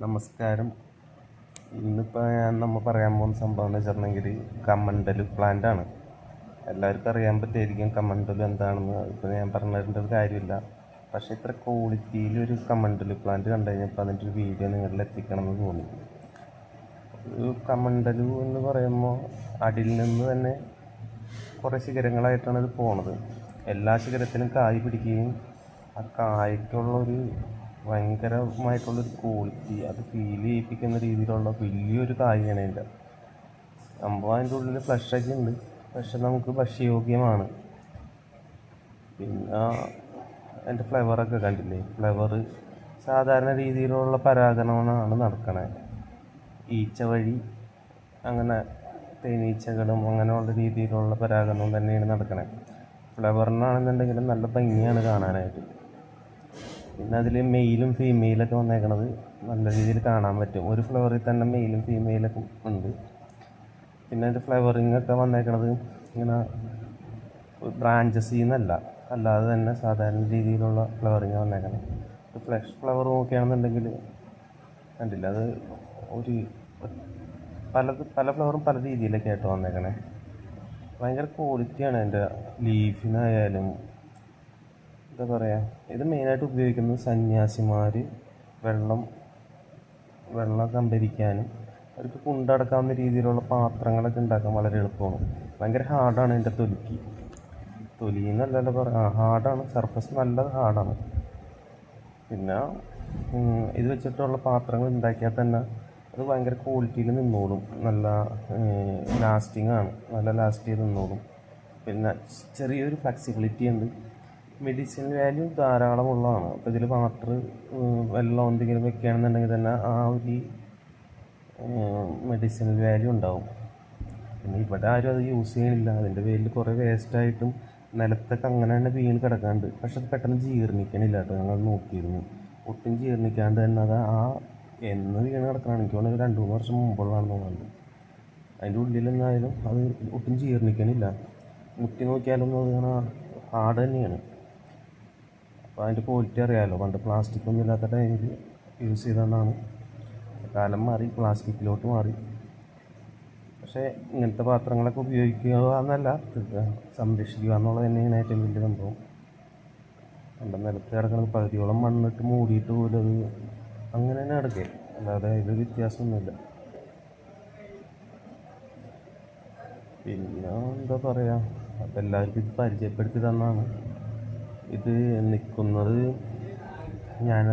നമസ്കാരം. ഇന്നിപ്പോൾ നമ്മൾ പറയാൻ പോകുന്ന സംഭവം എന്ന് വെച്ചിട്ടുണ്ടെങ്കിൽ കമണ്ടൽ പ്ലാന്റ് ആണ്. എല്ലാവർക്കും അറിയാൻ പറ്റുമായിരിക്കും കമണ്ടൽ എന്താണെന്ന്. ഇപ്പോൾ ഞാൻ പറഞ്ഞതിൻ്റെ ഒരു കാര്യമില്ല. പക്ഷേ ഇത്ര ക്വാളിറ്റിയിലൊരു കമണ്ടൽ പ്ലാന്റ് കണ്ടു കഴിഞ്ഞപ്പോൾ അതിൻ്റെ ഒരു വീഡിയോ നിങ്ങളിൽ എത്തിക്കണം എന്ന് തോന്നി. ഒരു കമണ്ടൽ എന്ന് പറയുമ്പോൾ അടിയിൽ നിന്ന് തന്നെ കുറേ ശിഖരങ്ങളായിട്ടാണ് ഇത് പോണത്. എല്ലാ ശിഖരത്തിലും കായ് പിടിക്കുകയും ആ കായ്ക്കുള്ളൊരു ഭയങ്കരമായിട്ടുള്ളൊരു ക്വാളിറ്റി അത് ഫീൽ ചെയ്യിപ്പിക്കുന്ന രീതിയിലുള്ള വലിയൊരു കായാണ് അതിൻ്റെ സംഭവം. അതിൻ്റെ ഉള്ളിൽ ഫ്ലഷൊക്കെ ഉണ്ട്, പക്ഷെ നമുക്ക് ഭക്ഷ്യയോഗ്യമാണ്. പിന്നെ അതിൻ്റെ ഫ്ലേവറൊക്കെ കണ്ടില്ലേ? ഫ്ലേവർ സാധാരണ രീതിയിലുള്ള പരാഗണമാണ് നടക്കണേ. ഈച്ച വഴി അങ്ങനെ തേനീച്ചകളും അങ്ങനെയുള്ള രീതിയിലുള്ള പരാഗണം തന്നെയാണ് നടക്കണേ. ഫ്ലവറിനാണെന്നുണ്ടെങ്കിലും നല്ല ഭംഗിയാണ് കാണാനായിട്ട്. പിന്നെ അതിൽ മെയിലും ഫീമെയിലൊക്കെ വന്നേക്കണത് നല്ല രീതിയിൽ കാണാൻ പറ്റും. ഒരു ഫ്ലവറിൽ തന്നെ മെയിലും ഫീമെയിലൊക്കെ ഉണ്ട്. പിന്നെ അതിൻ്റെ ഫ്ലവറിങ് ഒക്കെ വന്നേക്കണത് ഇങ്ങനെ ബ്രാഞ്ചസിൽ നിന്നല്ല, അല്ലാതെ തന്നെ സാധാരണ രീതിയിലുള്ള ഫ്ലവറിങ് വന്നേക്കണം. ഫ്ലഷ് ഫ്ലവർ നോക്കുകയാണെന്നുണ്ടെങ്കിൽ കണ്ടില്ല, അത് ഒരു പല ഫ്ലവറും പല രീതിയിലൊക്കെ ആയിട്ട് വന്നേക്കണേ. ഭയങ്കര ക്വാളിറ്റിയാണ് അതിൻ്റെ ലീഫിനായാലും. എന്താ പറയുക, ഇത് മെയിനായിട്ട് ഉപയോഗിക്കുന്നത് സന്യാസിമാർ വെള്ളം സംഭരിക്കാനും അവർക്ക് കൊണ്ടടക്കാവുന്ന രീതിയിലുള്ള പാത്രങ്ങളൊക്കെ ഉണ്ടാക്കാൻ വളരെ എളുപ്പമാണ്. ഭയങ്കര ഹാർഡാണ് അതിൻ്റെ തൊലി എന്നല്ലല്ലോ ഹാർഡാണ്. സർഫസ് നല്ല ഹാർഡാണ്. പിന്നെ ഇത് വെച്ചിട്ടുള്ള പാത്രങ്ങൾ ഉണ്ടാക്കിയാൽ തന്നെ അത് ഭയങ്കര ക്വാളിറ്റിയിൽ നിന്നോളും. നല്ല ലാസ്റ്റിംഗ് ആണ്, നല്ല ലാസ്റ്റ് ചെയ്ത് നിന്നോളും. പിന്നെ ചെറിയൊരു ഫ്ലെക്സിബിലിറ്റി ഉണ്ട്. മെഡിസിൻ വാല്യൂ ധാരാളമുള്ളതാണ്. അപ്പോൾ ഇതിൽ വാട്ടർ വെള്ളം എന്തെങ്കിലും വെക്കുകയാണെന്നുണ്ടെങ്കിൽ തന്നെ ആ ഒരു മെഡിസിനൽ വാല്യൂ ഉണ്ടാവും. പിന്നെ ഇവിടെ ആരും അത് യൂസ് ചെയ്യണില്ല. അതിൻ്റെ പേരിൽ കുറേ വേസ്റ്റായിട്ടും നിലത്തൊക്കെ അങ്ങനെ തന്നെ വീണ് കിടക്കാണ്ട്. പക്ഷെ അത് പെട്ടെന്ന് ജീർണിക്കണില്ല കേട്ടോ. ഞങ്ങൾ നോക്കിയിരുന്നു, ഒട്ടും ജീർണിക്കാണ്ട് തന്നെ അത് എന്ന് വീണ് കിടക്കണം. എനിക്ക് തോന്നുന്നത് 2-3 വർഷം മുമ്പുള്ളതാണെന്ന് തോന്നുന്നുണ്ട്. അതിൻ്റെ ഉള്ളിൽ നിന്നായാലും അത് ഒട്ടും ജീർണിക്കണില്ല. മുട്ടി നോക്കിയാലൊന്നും അത് അങ്ങനെ ഹാർഡ് തന്നെയാണ്. അപ്പോൾ അതിൻ്റെ ക്വാളിറ്റി അറിയാമല്ലോ. പണ്ട് പ്ലാസ്റ്റിക് ഒന്നും ഇല്ലാത്ത ടൈമിൽ യൂസ് ചെയ്തുകൊണ്ടാണ്. കാലം മാറി, പ്ലാസ്റ്റിക്കിലോട്ട് മാറി. പക്ഷേ ഇങ്ങനത്തെ പാത്രങ്ങളൊക്കെ ഉപയോഗിക്കുക എന്നല്ല, സംരക്ഷിക്കുക എന്നുള്ളത് തന്നെയാണ് ഏറ്റവും വലിയ സംഭവം. പണ്ട് നിലത്ത് കിടക്കുന്നത് പകുതിയോളം മണ്ണിട്ട് മൂടിയിട്ട് പോലും അത് അങ്ങനെ തന്നെ കിടക്കുക, അല്ലാതെ അതിൽ വ്യത്യാസമൊന്നുമില്ല. പിന്നെ എന്താ പറയുക, അപ്പം എല്ലാവർക്കും ഇത് പരിചയപ്പെടുത്തി തന്നാണ്. ഇത് നിൽക്കുന്നത് ഞാൻ